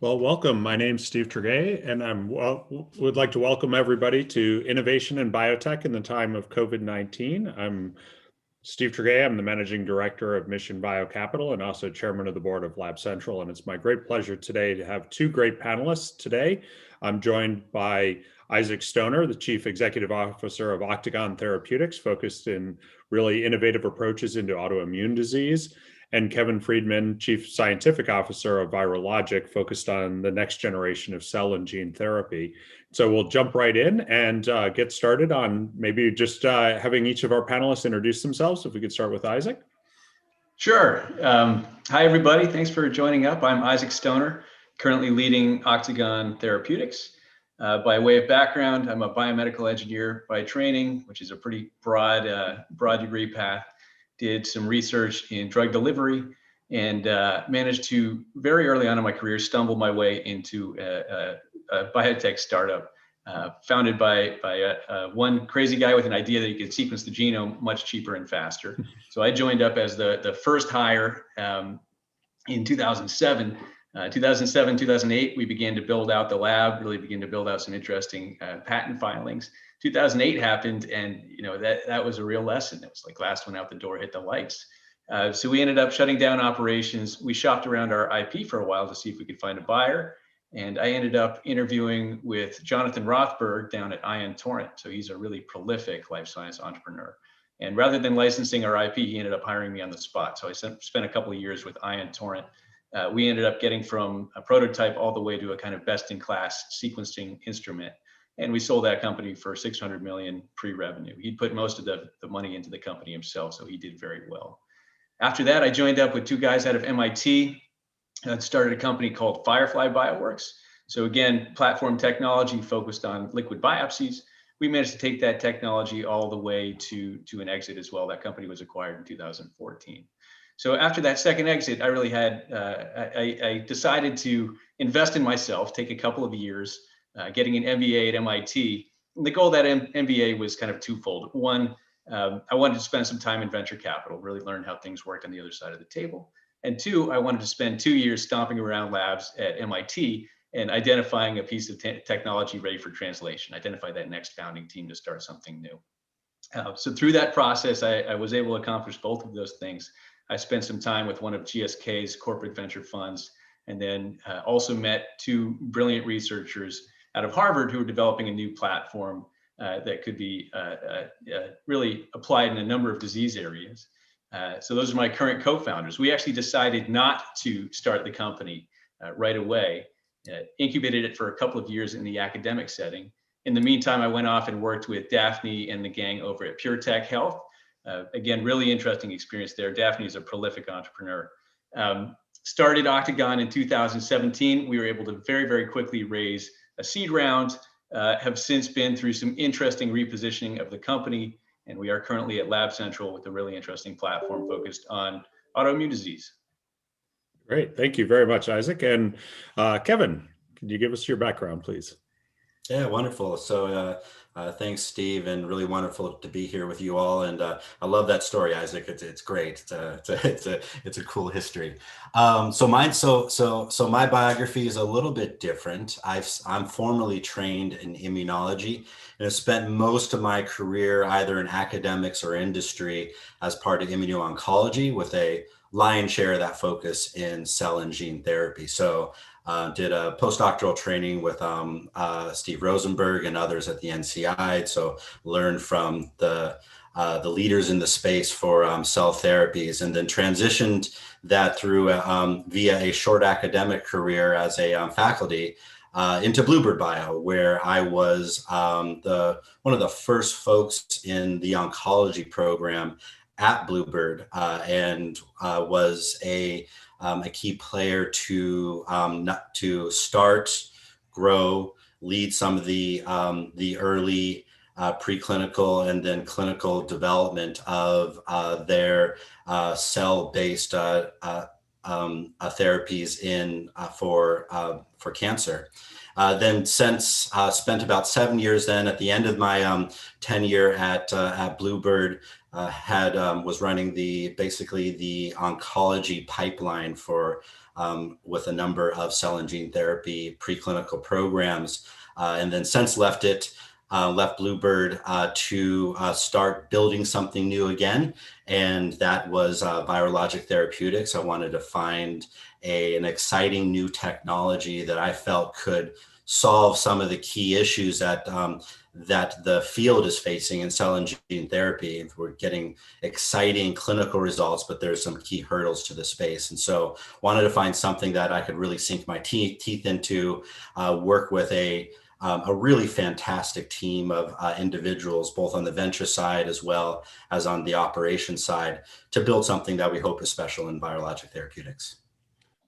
Well, welcome. My name's Steve Tregay, and would like to welcome everybody to Innovation in Biotech in the time of COVID-19. I'm Steve Tregay. I'm the Managing Director of Mission Bio Capital and also Chairman of the Board of Lab Central. And it's my great pleasure today to have two great panelists today. I'm joined by Isaac Stoner, the Chief Executive Officer of Octagon Therapeutics, focused in really innovative approaches into autoimmune disease, and Kevin Friedman, Chief Scientific Officer of Virologic, focused on the next generation of cell and gene therapy. So we'll jump right in and get started on maybe just having each of our panelists introduce themselves. If we could start with Isaac. Sure. Hi, everybody. Thanks for joining up. I'm Isaac Stoner, currently leading Octagon Therapeutics. By way of background, I'm a biomedical engineer by training, which is a pretty broad degree path. Did some research in drug delivery and managed to, very early on in my career, stumble my way into a biotech startup founded by one crazy guy with an idea that you could sequence the genome much cheaper and faster. So I joined up as the first hire in 2007. 2008, we began to build out the lab, really began to build out some interesting patent filings. 2008 happened, and that was a real lesson. It was like last one out the door, hit the lights. So we ended up shutting down operations. We shopped around our IP for a while to see if we could find a buyer. And I ended up interviewing with Jonathan Rothberg down at Ion Torrent. So he's a really prolific life science entrepreneur. And rather than licensing our IP, he ended up hiring me on the spot. So I spent a couple of years with Ion Torrent. We ended up getting from a prototype all the way to a kind of best-in-class sequencing instrument. And we sold that company for $600 million pre-revenue. He put most of the money into the company himself, so he did very well. After that, I joined up with two guys out of MIT and started a company called Firefly Bioworks. So again, platform technology focused on liquid biopsies. We managed to take that technology all the way to an exit as well. That company was acquired in 2014. So after that second exit, I really had, I decided to invest in myself, take a couple of years, getting an MBA at MIT. And the goal of that MBA was kind of twofold. One, I wanted to spend some time in venture capital, really learn how things worked on the other side of the table. And two, I wanted to spend 2 years stomping around labs at MIT and identifying a piece of technology ready for translation, identify that next founding team to start something new. So through that process, I was able to accomplish both of those things. I spent some time with one of GSK's corporate venture funds, and then also met two brilliant researchers out of Harvard who were developing a new platform that could be really applied in a number of disease areas. So those are my current co-founders. We actually decided not to start the company right away, incubated it for a couple of years in the academic setting. In the meantime, I went off and worked with Daphne and the gang over at PureTech Health. Again, really interesting experience there. Daphne is a prolific entrepreneur. Started Octagon in 2017. We were able to very, very quickly raise a seed round, have since been through some interesting repositioning of the company, and we are currently at Lab Central with a really interesting platform focused on autoimmune disease. Great. Thank you very much, Isaac. And Kevin, can you give us your background, please? Yeah, wonderful. So thanks, Steve, and really wonderful to be here with you all. And I love that story, Isaac. It's great. It's a cool history. So my biography is a little bit different. I'm formally trained in immunology and have spent most of my career either in academics or industry as part of immuno-oncology, with a lion's share of that focus in cell and gene therapy. So did a postdoctoral training with Steve Rosenberg and others at the NCI. So learned from the leaders in the space for cell therapies, and then transitioned that through via a short academic career as a faculty into Bluebird Bio, where I was one of the first folks in the oncology program at Bluebird, and was a key player to start, grow, lead some of the early preclinical and then clinical development of their cell-based therapies in for cancer. Then since spent about 7 years then at the end of my tenure at Bluebird, was running basically the oncology pipeline for with a number of cell and gene therapy preclinical programs, and then since left Bluebird to start building something new again, and that was virologic therapeutics. I wanted to find an exciting new technology that I felt could solve some of the key issues that the field is facing in cell and gene therapy. We're getting exciting clinical results, but there's some key hurdles to the space. And so wanted to find something that I could really sink my teeth into, work with a really fantastic team of individuals, both on the venture side as well as on the operations side, to build something that we hope is special in virologic therapeutics.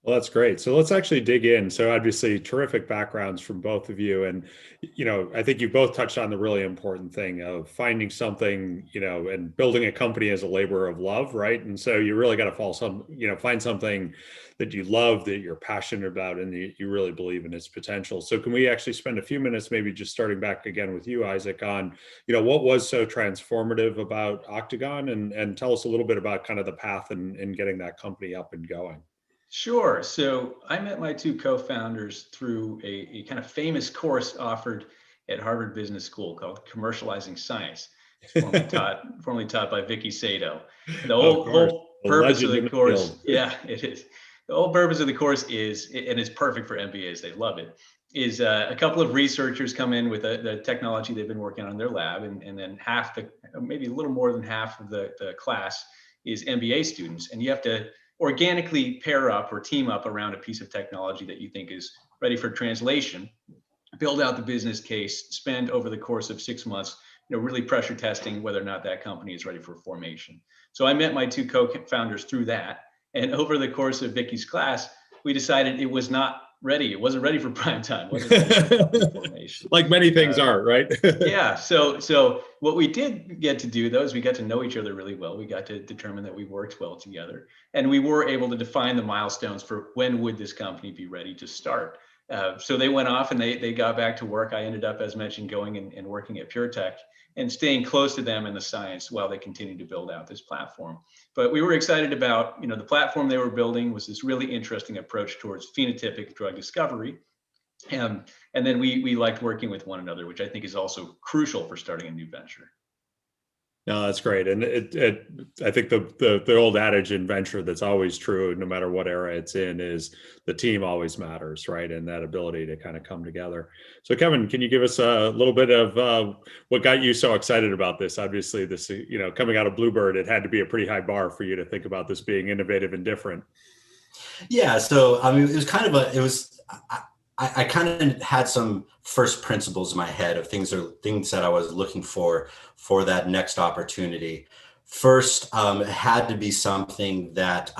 Well, that's great. So let's actually dig in. So obviously terrific backgrounds from both of you. And, I think you both touched on the really important thing of finding something, and building a company as a labor of love, right? And so you really got to find something that you love, that you're passionate about, and you really believe in its potential. So can we actually spend a few minutes, maybe just starting back again with you, Isaac, on, what was so transformative about Octagon, and tell us a little bit about kind of the path in getting that company up and going. Sure. So I met my two co-founders through a kind of famous course offered at Harvard Business School called Commercializing Science. It's formerly taught by Vicky Sato. The whole purpose of the course, yeah, it is. The whole purpose of the course is, and it's perfect for MBAs, they love it, is a couple of researchers come in with the technology they've been working on in their lab, and then maybe a little more than half of the class is MBA students, and you have to organically pair up or team up around a piece of technology that you think is ready for translation, build out the business case, spend over the course of 6 months, really pressure testing whether or not that company is ready for formation. So I met my two co-founders through that. And over the course of Vicky's class, we decided it was not ready. It wasn't ready for prime time. Wasn't ready for formation. Like many things are, right? Yeah. So what we did get to do, though, is we got to know each other really well. We got to determine that we worked well together, and we were able to define the milestones for when would this company be ready to start. So they went off and they got back to work. I ended up, as mentioned, going and working at PureTech and staying close to them in the science while they continued to build out this platform. But we were excited about, the platform they were building was this really interesting approach towards phenotypic drug discovery. And then we liked working with one another, which I think is also crucial for starting a new venture. No, that's great. And I think the old adage in venture that's always true, no matter what era it's in, is the team always matters, right? And that ability to kind of come together. So Kevin, can you give us a little bit of what got you so excited about this? Obviously, this, coming out of Bluebird, it had to be a pretty high bar for you to think about this being innovative and different. Yeah. So, I mean, I kind of had some first principles in my head of things that I was looking for that next opportunity. First, it had to be something that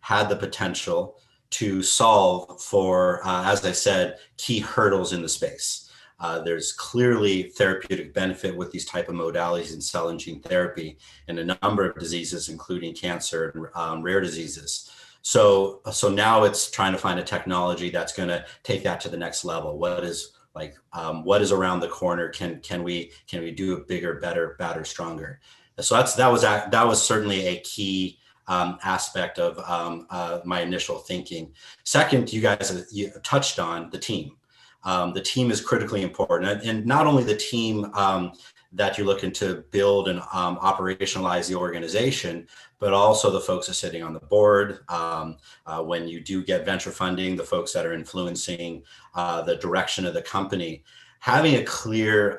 had the potential to solve for, as I said, key hurdles in the space. There's clearly therapeutic benefit with these type of modalities in cell and gene therapy in a number of diseases, including cancer and rare diseases. So now it's trying to find a technology that's going to take that to the next level. What is around the corner? Can we do it bigger, better, stronger? So that was certainly a key aspect of my initial thinking. Second, you touched on the team. The team is critically important, and not only the team that you're looking to build and operationalize the organization, but also the folks that are sitting on the board. When you do get venture funding, the folks that are influencing the direction of the company, having a clear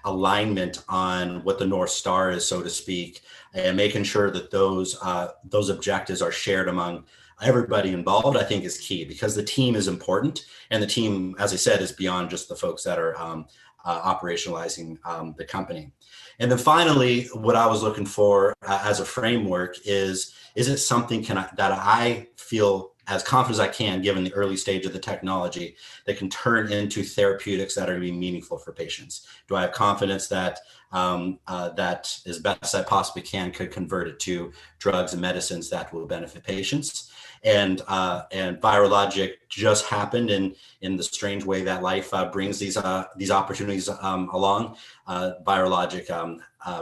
alignment on what the North Star is, so to speak, and making sure that those objectives are shared among everybody involved, I think is key, because the team is important. And the team, as I said, is beyond just the folks that are operationalizing the company. And then finally, what I was looking for as a framework is it something that I feel as confident as I can, given the early stage of the technology, that can turn into therapeutics that are going to be meaningful for patients? Do I have confidence that that as best I possibly can could convert it to drugs and medicines that will benefit patients? and Virologic just happened in the strange way that life brings these opportunities along. Virologic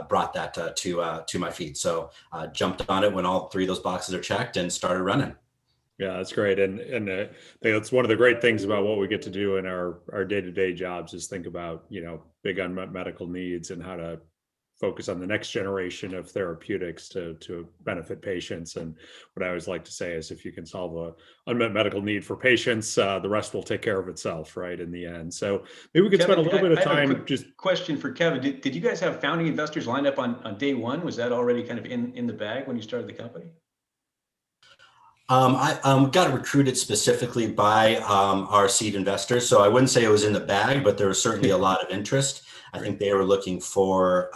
brought that to my feet. So jumped on it when all three of those boxes are checked and started running. Yeah, that's great. And I think that's one of the great things about what we get to do in our day-to-day jobs is think about, big unmet medical needs and how to focus on the next generation of therapeutics to benefit patients. And what I always like to say is if you can solve a unmet medical need for patients, the rest will take care of itself, right, in the end. So maybe we could spend a little bit of time. I have a quick question for Kevin. Did you guys have founding investors lined up on day one? Was that already kind of in the bag when you started the company? I got recruited specifically by our seed investors. So I wouldn't say it was in the bag, but there was certainly a lot of interest. I think they were looking for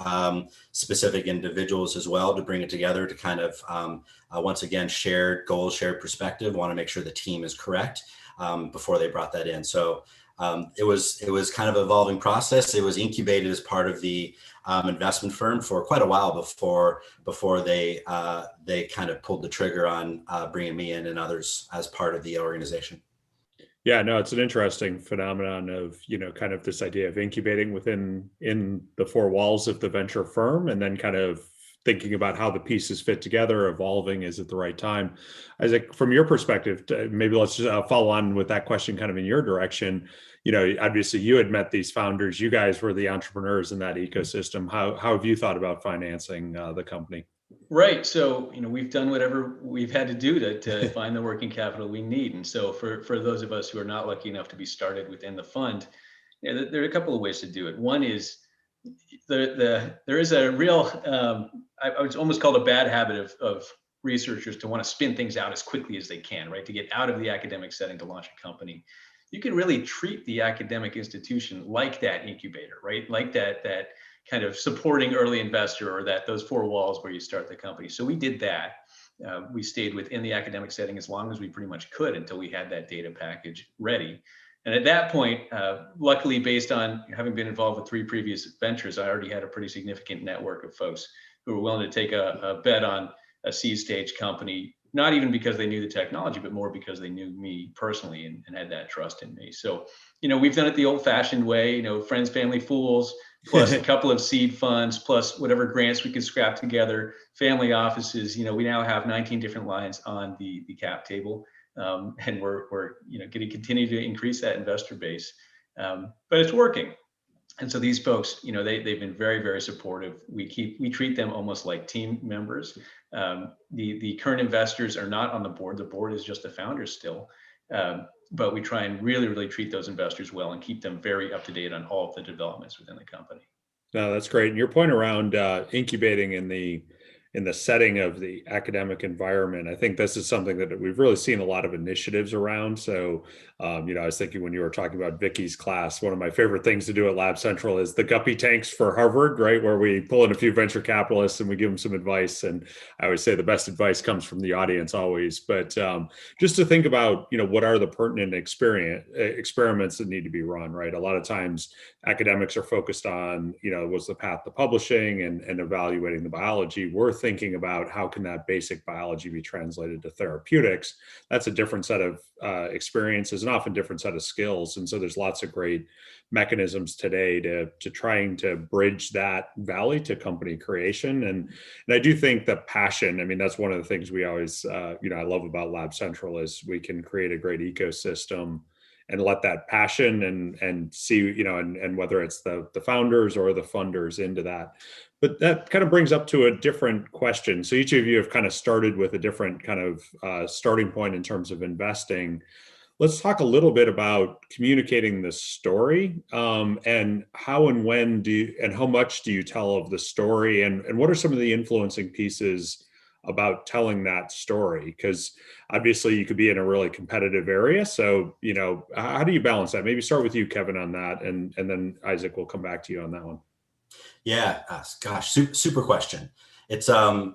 specific individuals as well to bring it together to kind of, once again, shared goals, shared perspective, want to make sure the team is correct before they brought that in. So it was kind of an evolving process. It was incubated as part of the investment firm for quite a while before they kind of pulled the trigger on bringing me in and others as part of the organization. Yeah, no, it's an interesting phenomenon of, kind of this idea of incubating in the four walls of the venture firm and then kind of thinking about how the pieces fit together, evolving is at the right time. Isaac, from your perspective, maybe let's just follow on with that question kind of in your direction. Obviously you had met these founders, you guys were the entrepreneurs in that ecosystem. How have you thought about financing the company? Right. So, we've done whatever we've had to do to find the working capital we need. And so for those of us who are not lucky enough to be started within the fund, there are a couple of ways to do it. One is there is a real, I would almost call it a bad habit of researchers to want to spin things out as quickly as they can, right? To get out of the academic setting to launch a company. You can really treat the academic institution like that incubator, right? Like that kind of supporting early investor or those four walls where you start the company. So we did that. We stayed within the academic setting as long as we pretty much could until we had that data package ready. And at that point, luckily, based on having been involved with 3 previous ventures, I already had a pretty significant network of folks who were willing to take a bet on a seed stage company, not even because they knew the technology, but more because they knew me personally and had that trust in me. So, we've done it the old fashioned way, friends, family, fools, plus a couple of seed funds, plus whatever grants we could scrap together, family offices. We now have 19 different lines on the cap table. And we're going to continue to increase that investor base, but it's working. And so these folks, they've been very, very supportive. We treat them almost like team members. The current investors are not on the board. The board is just the founders still. But we try and really, really treat those investors well and keep them very up to date on all of the developments within the company. No, that's great. And your point around incubating in the setting of the academic environment, I think this is something that we've really seen a lot of initiatives around. So, I was thinking when you were talking about Vicky's class, one of my favorite things to do at Lab Central is the guppy tanks for Harvard, right? Where we pull in a few venture capitalists and we give them some advice. And I always say the best advice comes from the audience always. But just to think about, what are the pertinent experiments that need to be run, right? A lot of times academics are focused on, what's the path to publishing and evaluating the biology. We're thinking about how can that basic biology be translated to therapeutics. That's a different set of experiences and often different set of skills. And so there's lots of great mechanisms today to trying to bridge that valley to company creation. And I do think the passion, that's one of the things we always, I love about Lab Central is we can create a great ecosystem and let that passion and see, and whether it's the founders or the funders into that. But that kind of brings up to a different question. So each of you have kind of started with a different kind of starting point in terms of investing. Let's talk a little bit about communicating the story and how and when and how much do you tell of the story and what are some of the influencing pieces about telling that story? Because obviously you could be in a really competitive area. So, how do you balance that? Maybe start with you, Kevin, on that. And then Isaac will come back to you on that one. Yeah, gosh, super question. It's, I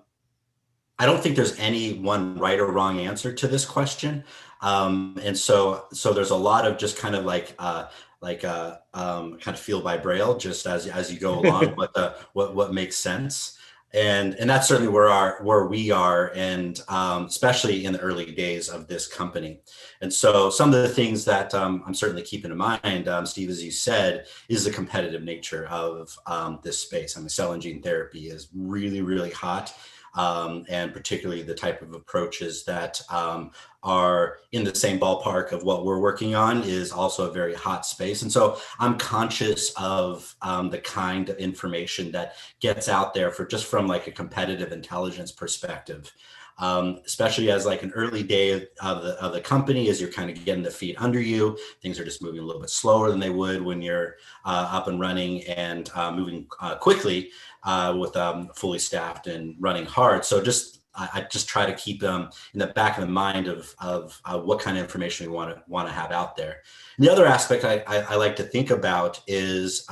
don't think there's any one right or wrong answer to this question. And so there's a lot of just kind of kind of feel by braille, just as you go along, what makes sense. And that's certainly where we are, and especially in the early days of this company. And so some of the things that I'm certainly keeping in mind, Steve, as you said, is the competitive nature of this space. I mean, cell and gene therapy is really, really hot. And particularly the type of approaches that are in the same ballpark of what we're working on is also a very hot space. And so I'm conscious of the kind of information that gets out there from like a competitive intelligence perspective. Especially as like an early day of the company, as you're kind of getting the feet under you, things are just moving a little bit slower than they would when you're up and running and moving quickly with fully staffed and running hard. So I just try to keep them in the back of the mind of what kind of information we want to have out there. And the other aspect I like to think about is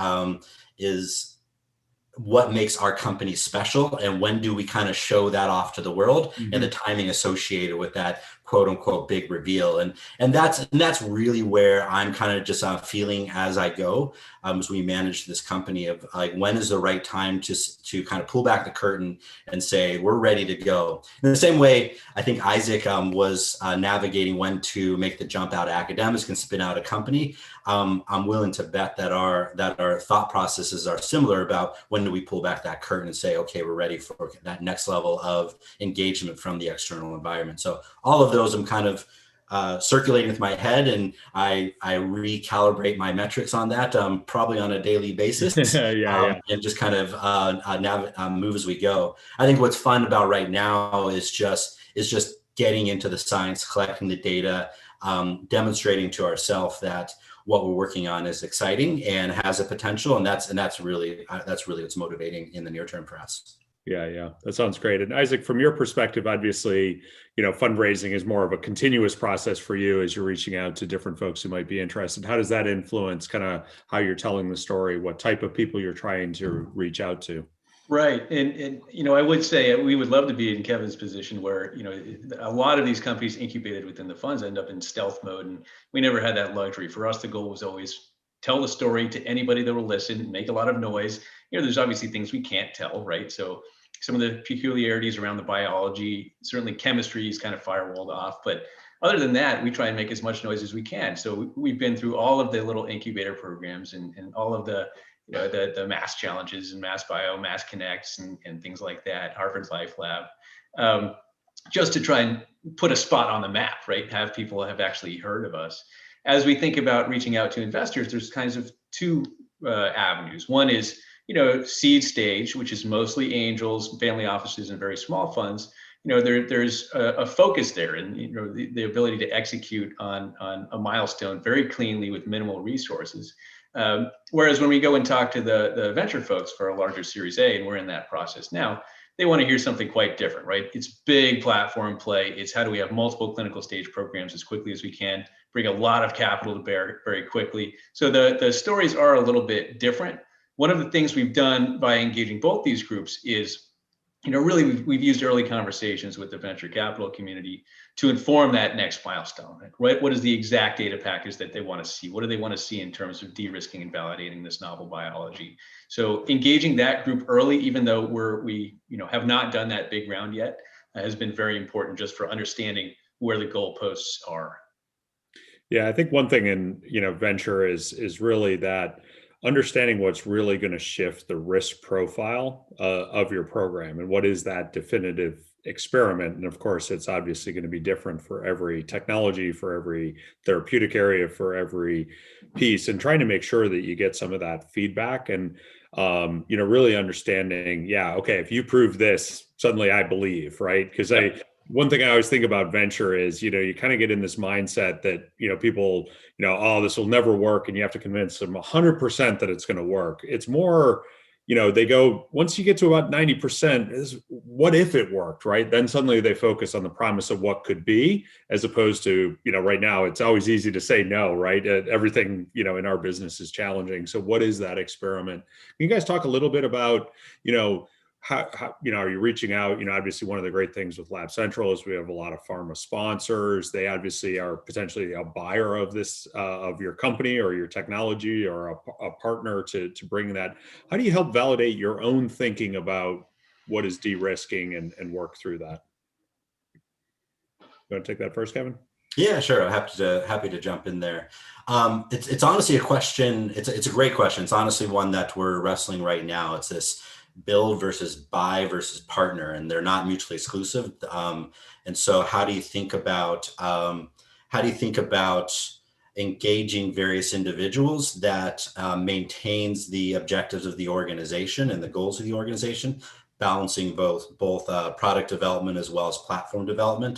what makes our company special, and when do we kind of show that off to the world, and the timing associated with that quote unquote big reveal. And that's really where I'm kind of just feeling as I go, as we manage this company, of like, when is the right time to kind of pull back the curtain and say, we're ready to go. In the same way, I think Isaac was navigating when to make the jump out of academics and spin out a company. I'm willing to bet that our thought processes are similar about when do we pull back that curtain and say, okay, we're ready for that next level of engagement from the external environment. So all of those I'm kind of circulating with my head, and I recalibrate my metrics on that probably on a daily basis. And just kind of move as we go. I think what's fun about right now is just getting into the science, collecting the data, demonstrating to ourselves that what we're working on is exciting and has a potential, and that's really what's motivating in the near term for us. Yeah, that sounds great. And Isaac, from your perspective, obviously, fundraising is more of a continuous process for you as you're reaching out to different folks who might be interested. How does that influence kind of how you're telling the story? What type of people you're trying to reach out to? Right. And I would say we would love to be in Kevin's position where, a lot of these companies incubated within the funds end up in stealth mode. And we never had that luxury. For us, the goal was always tell the story to anybody that will listen, make a lot of noise. There's obviously things we can't tell, right? So some of the peculiarities around the biology, certainly chemistry is kind of firewalled off. But other than that, we try and make as much noise as we can. So we've been through all of the little incubator programs and all of the mass challenges and mass bio, mass connects and things like that, Harvard's Life Lab, just to try and put a spot on the map, right? Have people have actually heard of us. As we think about reaching out to investors, there's kinds of two avenues. One is, seed stage, which is mostly angels, family offices, and very small funds. There's a focus there, and the ability to execute on a milestone very cleanly with minimal resources. Whereas when we go and talk to the venture folks for a larger Series A, and we're in that process now, they want to hear something quite different, right? It's big platform play. It's how do we have multiple clinical stage programs as quickly as we can, bring a lot of capital to bear very quickly. So the stories are a little bit different. One of the things we've done by engaging both these groups is, really we've used early conversations with the venture capital community to inform that next milestone, right? What is the exact data package that they want to see? What do they want to see in terms of de-risking and validating this novel biology? So engaging that group early, even though we have not done that big round yet, has been very important just for understanding where the goalposts are. Yeah, I think one thing in venture is really that understanding what's really going to shift the risk profile of your program, and what is that definitive experiment. And of course, it's obviously going to be different for every technology, for every therapeutic area, for every piece, and trying to make sure that you get some of that feedback and really understanding, okay, if you prove this, suddenly I believe, right? Because one thing I always think about venture is, you kind of get in this mindset that, people, oh, this will never work. And you have to convince them 100% that it's going to work. It's more, they go, once you get to about 90%, is what if it worked, right? Then suddenly they focus on the promise of what could be, as opposed to, right now, it's always easy to say no, right? Everything, in our business is challenging. So what is that experiment? Can you guys talk a little bit about, how are you reaching out? Obviously one of the great things with Lab Central is we have a lot of pharma sponsors. They obviously are potentially a buyer of this, of your company or your technology, or a partner to bring that. How do you help validate your own thinking about what is de-risking and work through that. You want to take that first, Kevin? Yeah, sure. I'm happy to jump in there. It's honestly a question. It's a great question. It's honestly one that we're wrestling right now. It's this build versus buy versus partner, and they're not mutually exclusive. And so, how do you think about engaging various individuals that maintains the objectives of the organization and the goals of the organization, balancing both product development as well as platform development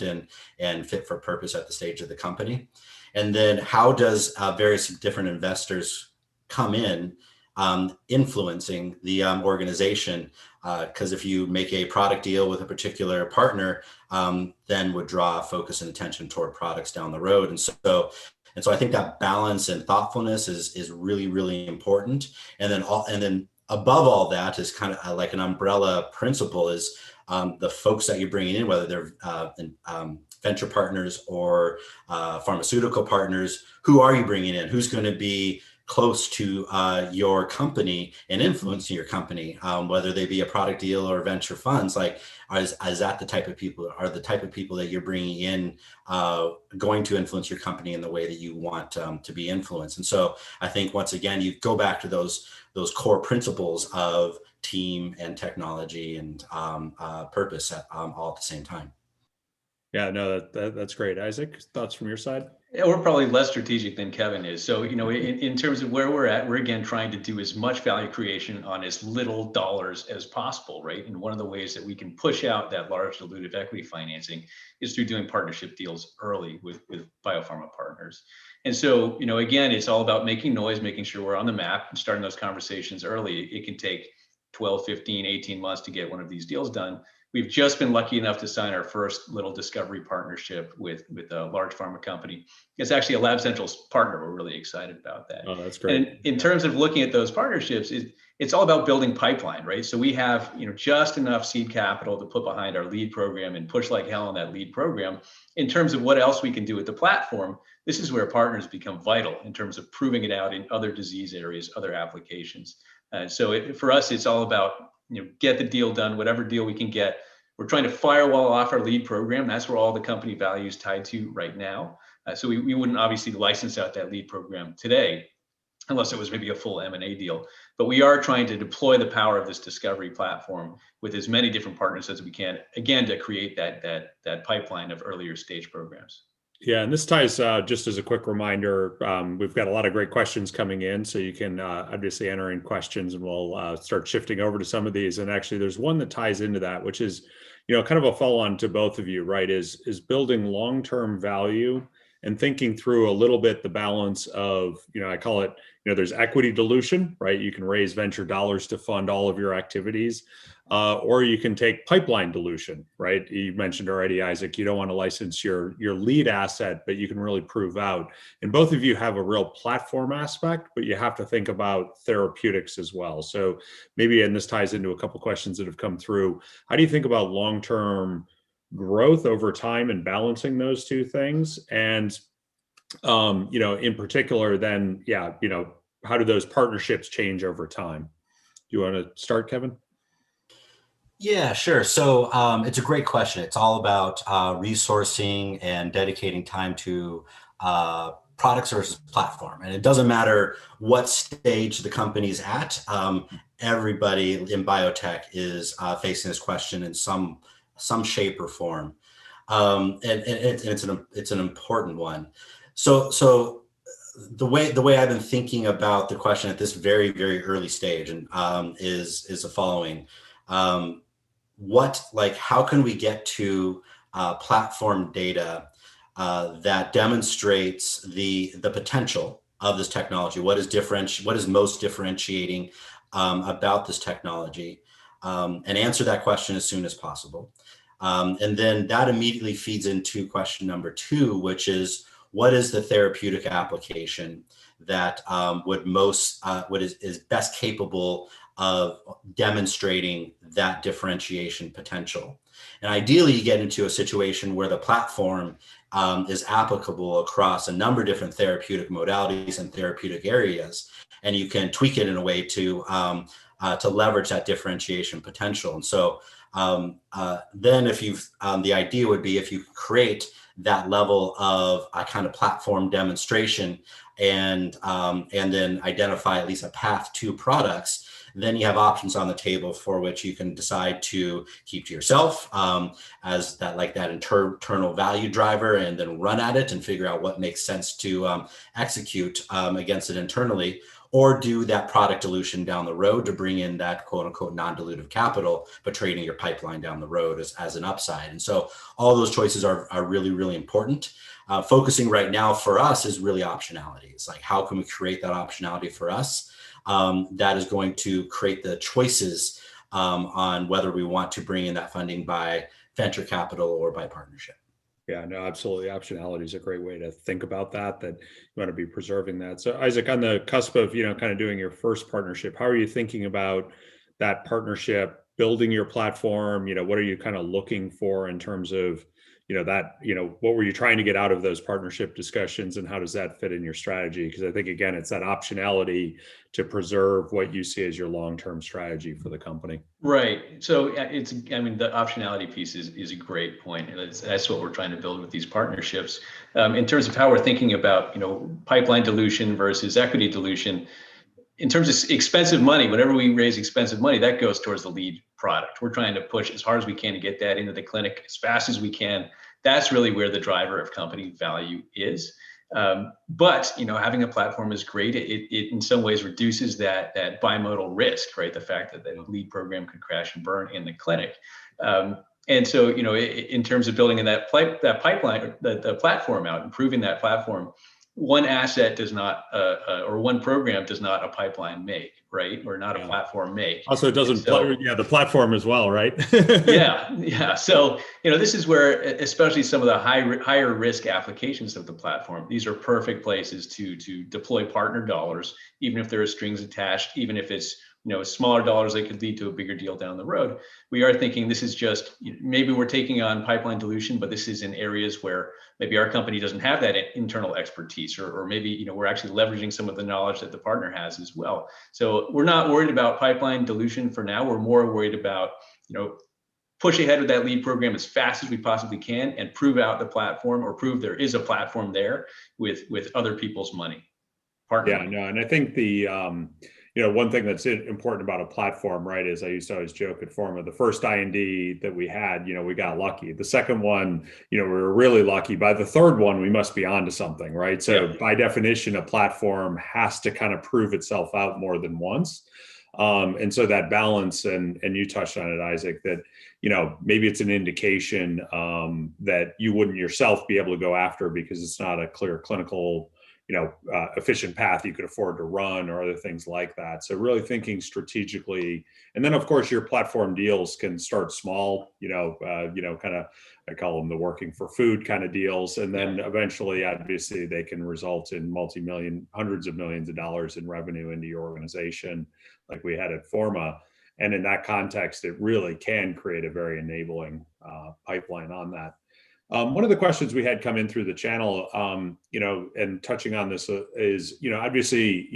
and fit for purpose at the stage of the company. And then how does various different investors come in influencing the organization? Because if you make a product deal with a particular partner, then would draw focus and attention toward products down the road. And so I think that balance and thoughtfulness is really, really important. And then above all that is kind of like an umbrella principle is the folks that you're bringing in, whether they're venture partners or pharmaceutical partners. Who are you bringing in? Who's going to be close to your company and influencing your company, whether they be a product deal or venture funds? Like, is that the type of people, are the type of people that you're bringing in going to influence your company in the way that you want to be influenced? And so I think, once again, you go back to those core principles of team and technology and purpose all at the same time. Yeah, no, that's great. Isaac, thoughts from your side? Yeah, we're probably less strategic than Kevin is. So, in terms of where we're at, we're again trying to do as much value creation on as little dollars as possible, right? And one of the ways that we can push out that large dilutive equity financing is through doing partnership deals early with biopharma partners. And so, again, it's all about making noise, making sure we're on the map and starting those conversations early. It can take 12, 15, 18 months to get one of these deals done. We've just been lucky enough to sign our first little discovery partnership with a large pharma company. It's actually a Lab Central partner. We're really excited about that. Oh, that's great. And in terms of looking at those partnerships, it's all about building pipeline, right? So we have just enough seed capital to put behind our lead program and push like hell on that lead program. In terms of what else we can do with the platform, this is where partners become vital in terms of proving it out in other disease areas, other applications. So for us, it's all about get the deal done, whatever deal we can get. We're trying to firewall off our lead program. That's where all the company value is tied to right now. So we wouldn't obviously license out that lead program today, unless it was maybe a full M&A deal. But we are trying to deploy the power of this discovery platform with as many different partners as we can, again, to create that pipeline of earlier stage programs. Yeah, and this ties, just as a quick reminder, we've got a lot of great questions coming in, so you can obviously enter in questions and we'll start shifting over to some of these. And actually there's one that ties into that, which is, kind of a follow on to both of you, right, is building long-term value and thinking through a little bit the balance of, I call it, there's equity dilution, right? You can raise venture dollars to fund all of your activities, or you can take pipeline dilution, right? You mentioned already, Isaac, you don't want to license your lead asset, but you can really prove out. And both of you have a real platform aspect, but you have to think about therapeutics as well. So maybe, and this ties into a couple questions that have come through, how do you think about long-term growth over time and balancing those two things? And in particular, then, how do those partnerships change over time? Do you want to start, Kevin? Yeah, sure. So it's a great question. It's all about resourcing and dedicating time to products versus platform. And it doesn't matter what stage the company's at. Everybody in biotech is facing this question in some shape or form. And it's an important one. So the way I've been thinking about the question at this very, very early stage and is the following. How can we get to platform data that demonstrates the potential of this technology? What is most differentiating about this technology? And answer that question as soon as possible. And then that immediately feeds into question number 2, which is, what is the therapeutic application that is best capable of demonstrating that differentiation potential? And ideally, you get into a situation where the platform is applicable across a number of different therapeutic modalities and therapeutic areas, and you can tweak it in a way to leverage that differentiation potential. And so Then if you've, the idea would be if you create that level of a kind of platform demonstration and then identify at least a path to products, then you have options on the table for which you can decide to keep to yourself as that internal value driver, and then run at it and figure out what makes sense to execute against it internally, or do that product dilution down the road to bring in that quote unquote non-dilutive capital, but trading your pipeline down the road as an upside. And so all those choices are really, really important. Focusing right now for us is really optionality. It's like, how can we create that optionality for us? That is going to create the choices on whether we want to bring in that funding by venture capital or by partnership. Yeah, no, absolutely. Optionality is a great way to think about that you want to be preserving that. So Isaac, on the cusp of, kind of doing your first partnership, how are you thinking about that partnership, building your platform? What are you kind of looking for in terms of, what were you trying to get out of those partnership discussions, and how does that fit in your strategy? Because I think, again, it's that optionality to preserve what you see as your long-term strategy for the company. Right. So the optionality piece is a great point. And that's what we're trying to build with these partnerships. In terms of how we're thinking about, pipeline dilution versus equity dilution, in terms of expensive money, whenever we raise expensive money, that goes towards the lead product. We're trying to push as hard as we can to get that into the clinic as fast as we can. That's really where the driver of company value is. But having a platform is great. It in some ways reduces that bimodal risk, right? The fact that the lead program could crash and burn in the clinic. And so, in terms of building in that pipeline, the platform out, improving that platform, one asset does not, or one program does not a pipeline make, right? Or not a platform make. Also, it doesn't, the platform as well, right? Yeah. So, this is where, especially some of the higher risk applications of the platform, these are perfect places to deploy partner dollars, even if there are strings attached, even if it's, smaller dollars that could lead to a bigger deal down the road. We are thinking this is just, maybe we're taking on pipeline dilution, but this is in areas where maybe our company doesn't have that internal expertise, or maybe, we're actually leveraging some of the knowledge that the partner has as well. So we're not worried about pipeline dilution for now. We're more worried about, push ahead with that lead program as fast as we possibly can and prove out the platform, or prove there is a platform there with other people's money. And I think the, one thing that's important about a platform, right, is I used to always joke at Forma, the first IND that we had, we got lucky. The second one, we were really lucky. By the third one, we must be onto something, right? So by definition, a platform has to kind of prove itself out more than once. And so that balance, and you touched on it, Isaac, that, maybe it's an indication that you wouldn't yourself be able to go after because it's not a clear clinical efficient path you could afford to run, or other things like that. So really thinking strategically, and then of course your platform deals can start small, kind of, I call them the working for food kind of deals. And then eventually, obviously, they can result in multi-million, hundreds of millions of dollars in revenue into your organization, like we had at Forma. And in that context, it really can create a very enabling pipeline on that. One of the questions we had come in through the channel, and touching on this is, obviously,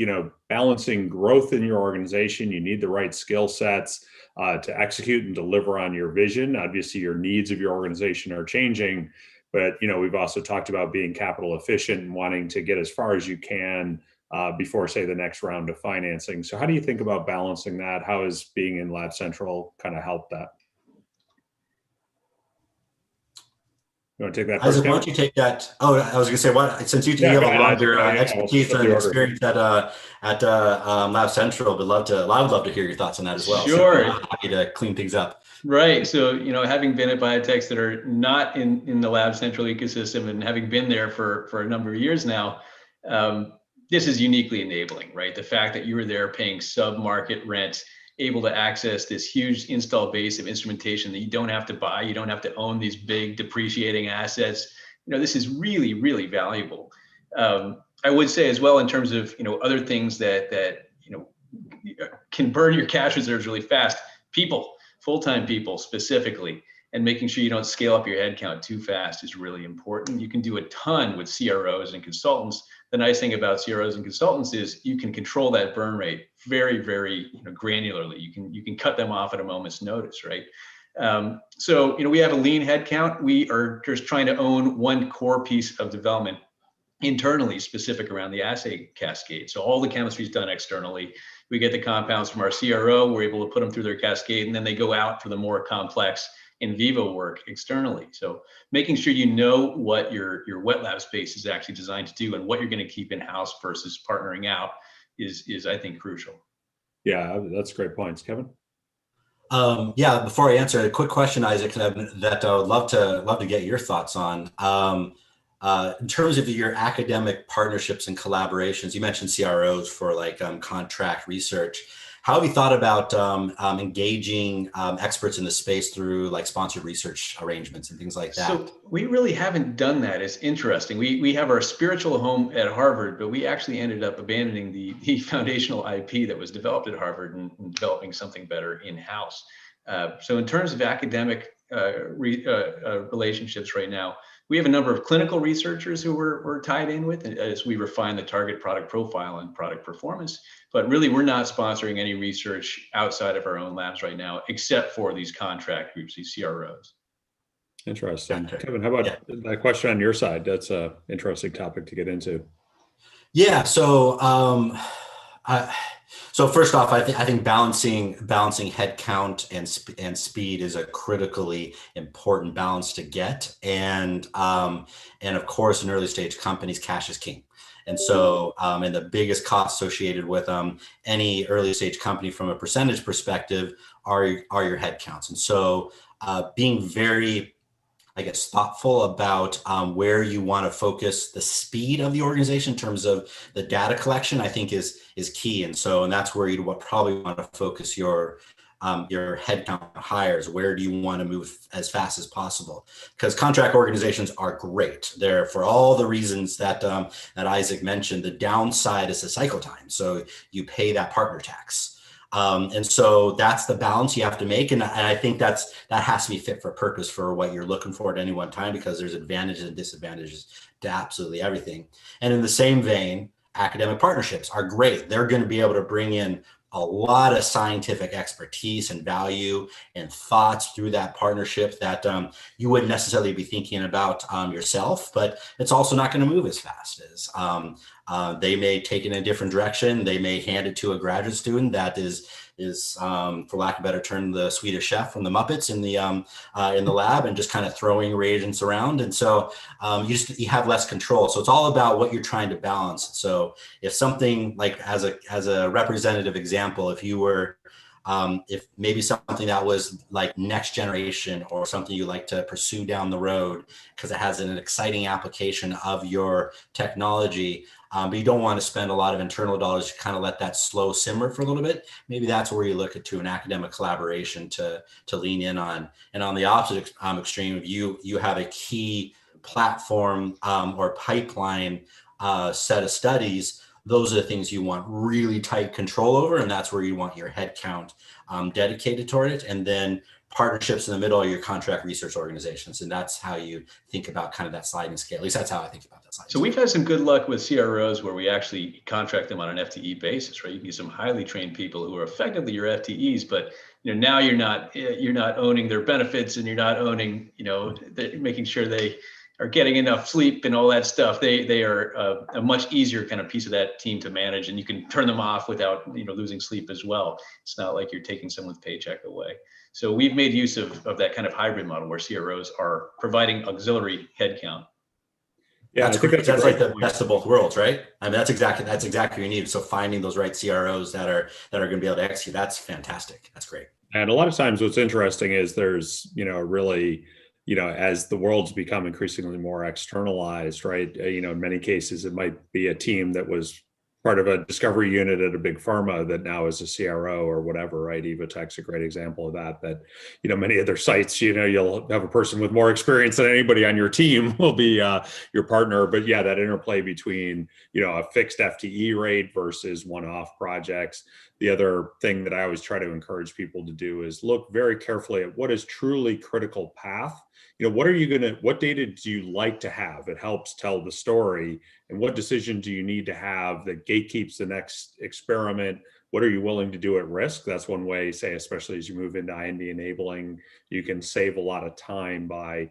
balancing growth in your organization, you need the right skill sets to execute and deliver on your vision. Obviously, your needs of your organization are changing, but, we've also talked about being capital efficient and wanting to get as far as you can before, say, the next round of financing. So how do you think about balancing that? How has being in Lab Central kind of helped that? You want to take that first? Isaac, why don't you take that? Oh, I was going to say, since you have a longer expertise and experience at Lab Central, I would love to hear your thoughts on that as well. Sure. So happy to clean things up. Right. So, having been at biotechs that are not in the Lab Central ecosystem, and having been there for a number of years now, this is uniquely enabling, right? The fact that you were there paying sub-market rent, able to access this huge install base of instrumentation that you don't have to buy, you don't have to own these big depreciating assets. This is really, really valuable. I would say as well, in terms of, other things that can burn your cash reserves really fast, people, full-time people specifically, and making sure you don't scale up your headcount too fast is really important. You can do a ton with CROs and consultants. The nice thing about CROs and consultants is you can control that burn rate very, very granularly. You can cut them off at a moment's notice, right? So, we have a lean headcount. We are just trying to own one core piece of development internally, specific around the assay cascade. So all the chemistry is done externally. We get the compounds from our CRO. We're able to put them through their cascade, and then they go out for the more complex in vivo work externally. So making sure you know what your wet lab space is actually designed to do and what you're going to keep in-house versus partnering out is I think crucial. Yeah, that's great points. Kevin? Yeah, before I answer, a quick question, Isaac, that I would love to get your thoughts on. In terms of your academic partnerships and collaborations, you mentioned CROs for like contract research. How have you thought about engaging experts in the space through like sponsored research arrangements and things like that? So we really haven't done that. It's interesting. We have our spiritual home at Harvard, but we actually ended up abandoning the foundational IP that was developed at Harvard and developing something better in-house. So in terms of academic relationships right now, we have a number of clinical researchers who we're tied in with as we refine the target product profile and product performance. But really, we're not sponsoring any research outside of our own labs right now, except for these contract groups, these CROs. Interesting. Kevin, how about that question on your side? That's an interesting topic to get into. Yeah. So first off, I think balancing headcount and speed is a critically important balance to get, and of course, in early stage companies, cash is king. And so, and the biggest cost associated with any early stage company from a percentage perspective are your headcounts. And so, being very, I guess, thoughtful about where you want to focus the speed of the organization in terms of the data collection, I think is key. And that's where you'd probably want to focus your headcount hires. Where do you want to move as fast as possible? Because contract organizations are great. They're for all the reasons that Isaac mentioned. The downside is the cycle time. So you pay that partner tax. And so that's the balance you have to make. And I think that has to be fit for purpose for what you're looking for at any one time, because there's advantages and disadvantages to absolutely everything. And in the same vein, academic partnerships are great. They're going to be able to bring in a lot of scientific expertise and value and thoughts through that partnership that you wouldn't necessarily be thinking about yourself, but it's also not going to move as fast as they may take it in a different direction. They may hand it to a graduate student that is for lack of a better term, the Swedish chef from the Muppets in the lab and just kind of throwing reagents around. And so you have less control. So it's all about what you're trying to balance. So if something like as a representative example, if you were if maybe something that was like next generation or something you like to pursue down the road because it has an exciting application of your technology, but you don't want to spend a lot of internal dollars to kind of let that slow simmer for a little bit, maybe that's where you look at to an academic collaboration to lean in on. And on the opposite extreme, you have a key platform or pipeline set of studies. Those are the things you want really tight control over, and that's where you want your headcount dedicated toward it. And then partnerships in the middle are your contract research organizations, and that's how you think about kind of that sliding scale. At least that's how I think about that sliding scale. So we've had some good luck with CROs where we actually contract them on an FTE basis, right? You can get some highly trained people who are effectively your FTEs, but now you're not owning their benefits, and you're not owning making sure they are getting enough sleep and all that stuff. They are a much easier kind of piece of that team to manage, and you can turn them off without losing sleep as well. It's not like you're taking someone's paycheck away. So we've made use of that kind of hybrid model where CROs are providing auxiliary headcount. Yeah, I think that's like the best of both worlds, right? I mean, that's exactly what you need. So finding those right CROs that are going to be able to execute, that's fantastic. That's great. And a lot of times, what's interesting is there's really, as the world's become increasingly more externalized, right? In many cases, it might be a team that was part of a discovery unit at a big pharma that now is a CRO or whatever, right? Evotech's a great example of that. But, many other sites, you'll have a person with more experience than anybody on your team will be your partner. But yeah, that interplay between, a fixed FTE rate versus one-off projects. The other thing that I always try to encourage people to do is look very carefully at what is truly critical path. What data do you like to have? It helps tell the story. And what decision do you need to have that gatekeeps the next experiment what are you willing to do at risk? That's one way, say, especially as you move into IND enabling, you can save a lot of time by,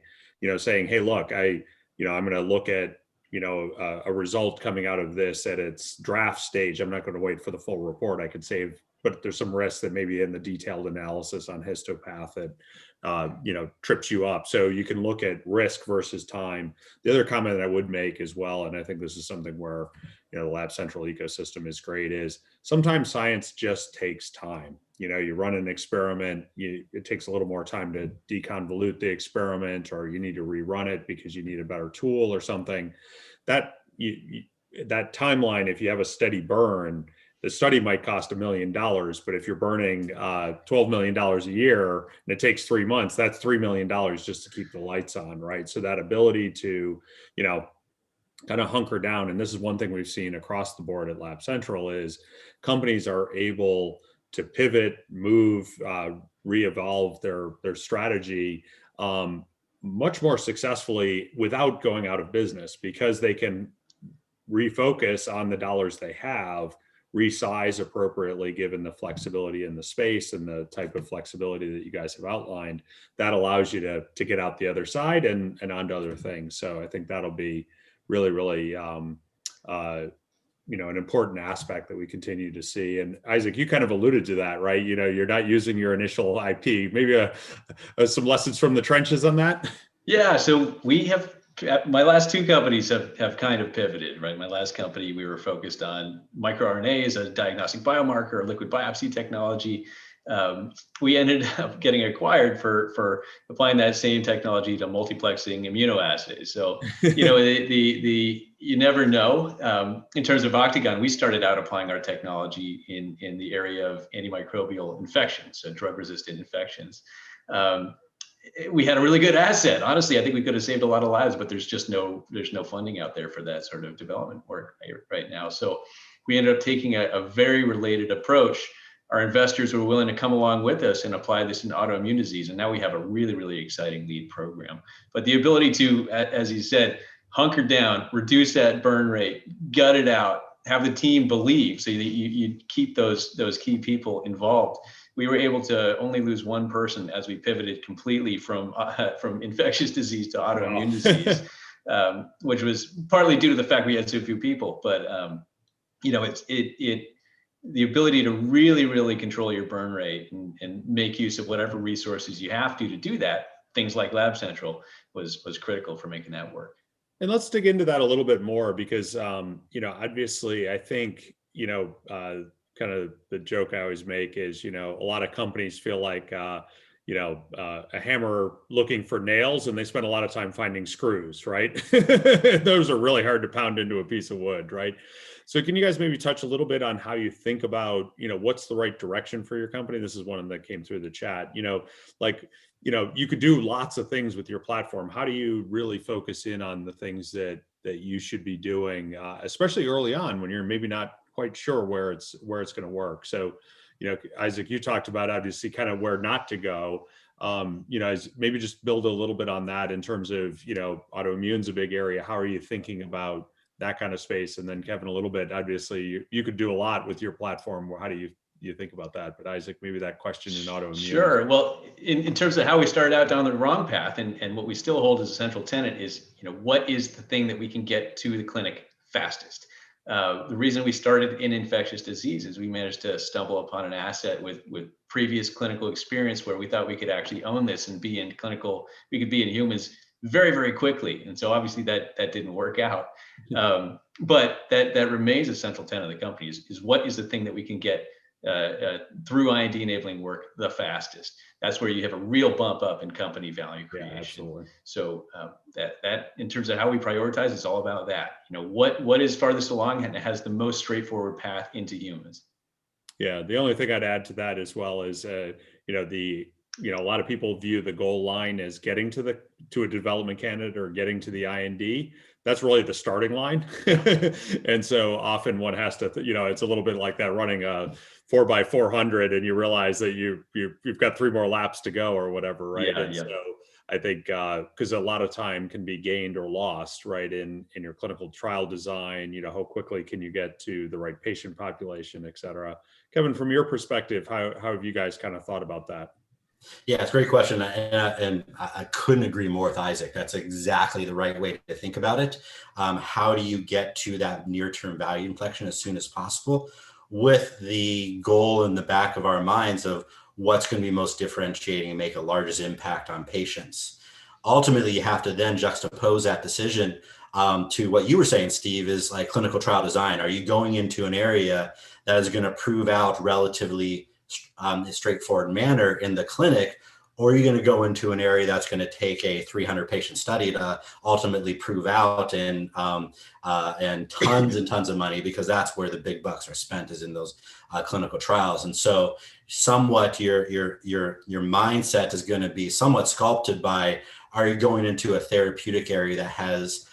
saying, hey, look, I'm going to look at, a result coming out of this at its draft stage. I'm not going to wait for the full report. I could save, but there's some risks that maybe in the detailed analysis on histopath that, trips you up. So you can look at risk versus time. The other comment that I would make as well, and I think this is something where, the Lab Central ecosystem is great, is sometimes science just takes time. You run an experiment, it takes a little more time to deconvolute the experiment, or you need to rerun it because you need a better tool or something. That timeline, if you have a steady burn, the study might cost $1 million, but if you're burning $12 million a year and it takes 3 months, that's $3 million just to keep the lights on, right? So that ability to, kind of hunker down, and this is one thing we've seen across the board at Lab Central, is companies are able to pivot, move, re-evolve their strategy much more successfully without going out of business, because they can refocus on the dollars they have, resize appropriately given the flexibility in the space and the type of flexibility that you guys have outlined. That allows you to get out the other side and onto other things. So I think that'll be really, really, an important aspect that we continue to see. And Isaac, you kind of alluded to that, right? You're not using your initial IP. Maybe some lessons from the trenches on that. Yeah, so we have, my last two companies have kind of pivoted, right? My last company, we were focused on microRNA as a diagnostic biomarker, liquid biopsy technology. We ended up getting acquired for applying that same technology to multiplexing immunoassays. So, you never know. In terms of Octagon, we started out applying our technology in the area of antimicrobial infections, so drug-resistant infections. We had a really good asset. Honestly, I think we could have saved a lot of lives, but there's no funding out there for that sort of development work right now. So we ended up taking a very related approach. Our investors were willing to come along with us and apply this in autoimmune disease. And now we have a really, really exciting lead program. But the ability to, as you said, hunker down, reduce that burn rate, gut it out, have the team believe, so you keep those key people involved. We were able to only lose one person as we pivoted completely from infectious disease to autoimmune disease, which was partly due to the fact we had so few people. But the ability to really, really control your burn rate and make use of whatever resources you have to do that, things like Lab Central, was critical for making that work. And let's dig into that a little bit more, because, obviously, I think, kind of the joke I always make is, a lot of companies feel like, a hammer looking for nails, and they spend a lot of time finding screws, right? Those are really hard to pound into a piece of wood, right? So can you guys maybe touch a little bit on how you think about, what's the right direction for your company? This is one that came through the chat, you could do lots of things with your platform. How do you really focus in on the things that you should be doing, especially early on when you're maybe not quite sure where it's going to work? So, Isaac, you talked about obviously kind of where not to go. Maybe just build a little bit on that in terms of, autoimmune's a big area. How are you thinking about that kind of space? And then Kevin, a little bit, obviously you could do a lot with your platform. How do you think about that? But Isaac, maybe that question in autoimmune. Sure. Well, in terms of how we started out down the wrong path, and what we still hold as a central tenet is, what is the thing that we can get to the clinic fastest? The reason we started in infectious disease is we managed to stumble upon an asset with previous clinical experience where we thought we could actually own this and we could be in humans very, very quickly. And so obviously that didn't work out. But that remains a central tenet of the company is what is the thing that we can get through IND enabling work the fastest. That's where you have a real bump up in company value creation. Yeah, absolutely. So that in terms of how we prioritize, it's all about that. What is farthest along and has the most straightforward path into humans. Yeah, the only thing I'd add to that as well is a lot of people view the goal line as getting to a development candidate or getting to the IND. That's really the starting line. And so often one has to, it's a little bit like that running a 4x400 and you realize that you've got 3 more laps to go or whatever, right? Yeah, and yeah. so I think because a lot of time can be gained or lost, right, in your clinical trial design. How quickly can you get to the right patient population, et cetera. Kevin, from your perspective, how have you guys kind of thought about that? Yeah, it's a great question. And I couldn't agree more with Isaac. That's exactly the right way to think about it. How do you get to that near-term value inflection as soon as possible, with the goal in the back of our minds of what's going to be most differentiating and make a largest impact on patients? Ultimately, you have to then juxtapose that decision to what you were saying, Steve, is like clinical trial design. Are you going into an area that is going to prove out relatively straightforward manner in the clinic, or are you going to go into an area that's going to take a 300 patient study to ultimately prove out and tons and tons of money, because that's where the big bucks are spent, is in those clinical trials. And so somewhat your mindset is going to be somewhat sculpted by, are you going into a therapeutic area that has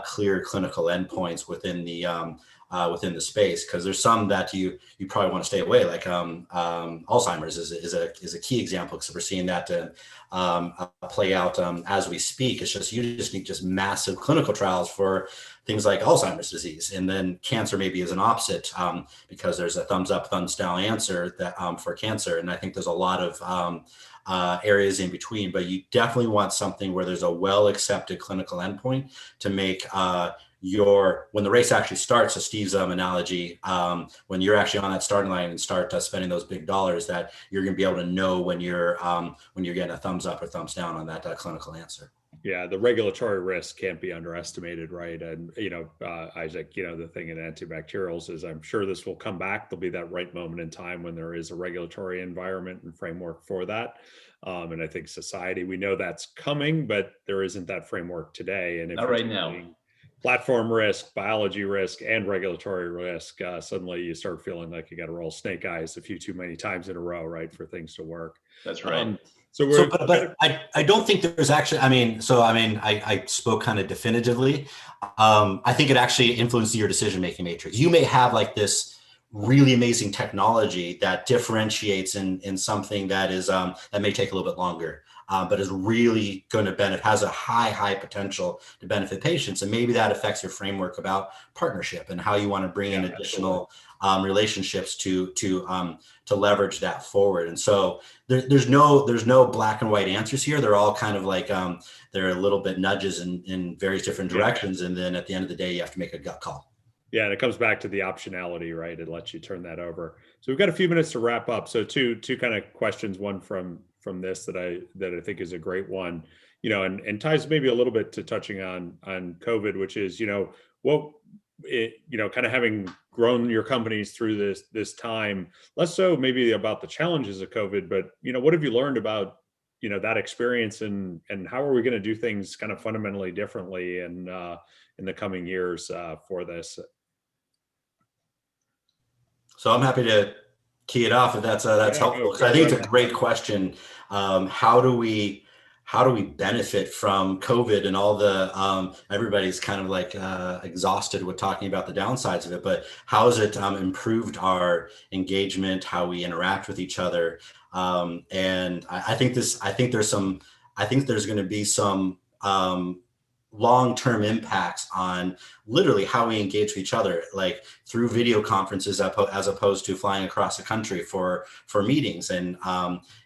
clear clinical endpoints within the space? Because there's some that you probably want to stay away, like Alzheimer's is a key example, because we're seeing that play out as we speak. It's just, you just need just massive clinical trials for things like Alzheimer's disease, and then cancer maybe is an opposite, because there's a thumbs up, thumbs down answer that for cancer, and I think there's a lot of areas in between. But you definitely want something where there's a well accepted clinical endpoint to make when the race actually starts, to Steve's analogy, when you're actually on that starting line and start spending those big dollars, that you're going to be able to know when you're getting a thumbs up or thumbs down on that clinical answer. Yeah, the regulatory risk can't be underestimated, right? And Isaac, the thing in antibacterials is, I'm sure this will come back. There'll be that right moment in time when there is a regulatory environment and framework for that. And I think society, we know that's coming, but there isn't that framework today. And if not right now. Platform risk, biology risk, and regulatory risk, suddenly you start feeling like you got to roll snake eyes a few too many times in a row, right, for things to work. That's right. But I don't think there's actually, I spoke kind of definitively. I think it actually influences your decision-making matrix. You may have like this really amazing technology that differentiates in something that is that may take a little bit longer, but is really going to has a high potential to benefit patients. And maybe that affects your framework about partnership and how you want to bring in additional relationships to leverage that forward. And so there's no black and white answers here. They're all kind of like they're a little bit nudges in various different directions. And then at the end of the day, you have to make a gut call. Yeah, and it comes back to the optionality, right? It lets you turn that over. So we've got a few minutes to wrap up. So two kind of questions. One from this that I think is a great one, and ties maybe a little bit to touching on COVID, which is, kind of having grown your companies through this time, less so maybe about the challenges of COVID, but what have you learned about that experience, and how are we going to do things kind of fundamentally differently in the coming years for this? So I'm happy to key it off if that's helpful, because I think it's a great question. How do we benefit from COVID and all the everybody's kind of like exhausted with talking about the downsides of it, but how has it improved our engagement, how we interact with each other? And I think there's going to be some long-term impacts on literally how we engage with each other, like through video conferences as opposed to flying across the country for meetings, and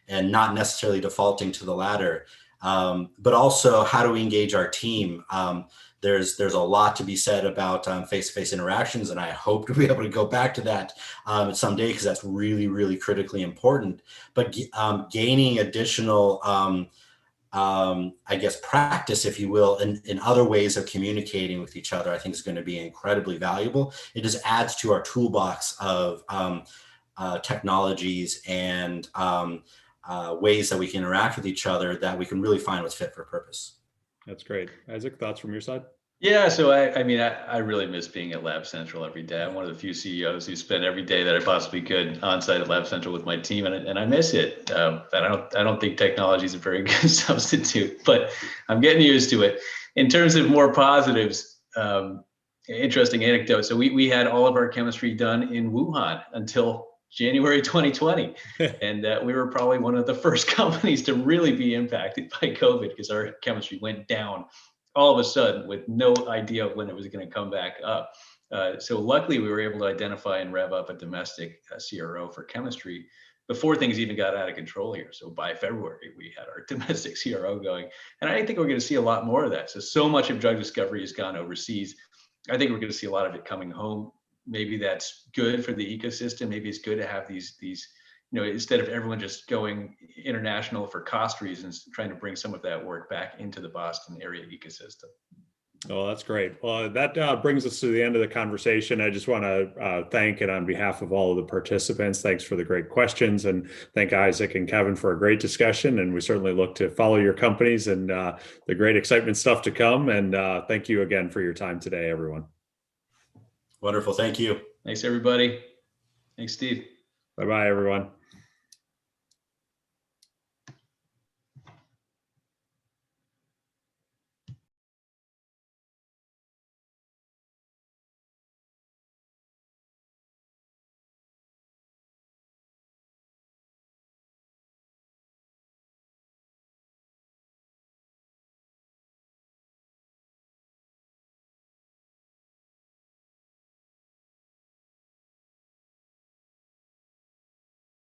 not necessarily defaulting to the latter. But also, how do we engage our team? There's a lot to be said about face-to-face interactions, and I hope to be able to go back to that someday, because that's really, really critically important. But gaining additional practice, if you will, in other ways of communicating with each other, I think is going to be incredibly valuable. It just adds to our toolbox of technologies and ways that we can interact with each other, that we can really find what's fit for purpose. That's great. Isaac, thoughts from your side? Yeah, so I really miss being at Lab Central every day. I'm one of the few CEOs who spend every day that I possibly could on site at Lab Central with my team, and I miss it. And I don't think technology is a very good substitute, but I'm getting used to it. In terms of more positives, interesting anecdote. So we had all of our chemistry done in Wuhan until January 2020. And we were probably one of the first companies to really be impacted by COVID because our chemistry went down all of a sudden with no idea of when it was going to come back up. So luckily we were able to identify and rev up a domestic CRO for chemistry before things even got out of control here. So by February, we had our domestic CRO going. And I think we're going to see a lot more of that. So much of drug discovery has gone overseas. I think we're going to see a lot of it coming home. Maybe that's good for the ecosystem. Maybe it's good to have these, instead of everyone just going international for cost reasons, trying to bring some of that work back into the Boston area ecosystem. Oh, that's great. Well, that brings us to the end of the conversation. I just want to thank, and on behalf of all of the participants, thanks for the great questions, and thank Isaac and Kevin for a great discussion. And we certainly look to follow your companies and the great excitement stuff to come. And thank you again for your time today, everyone. Wonderful. Thank you. Thanks, everybody. Thanks, Steve. Bye-bye, everyone.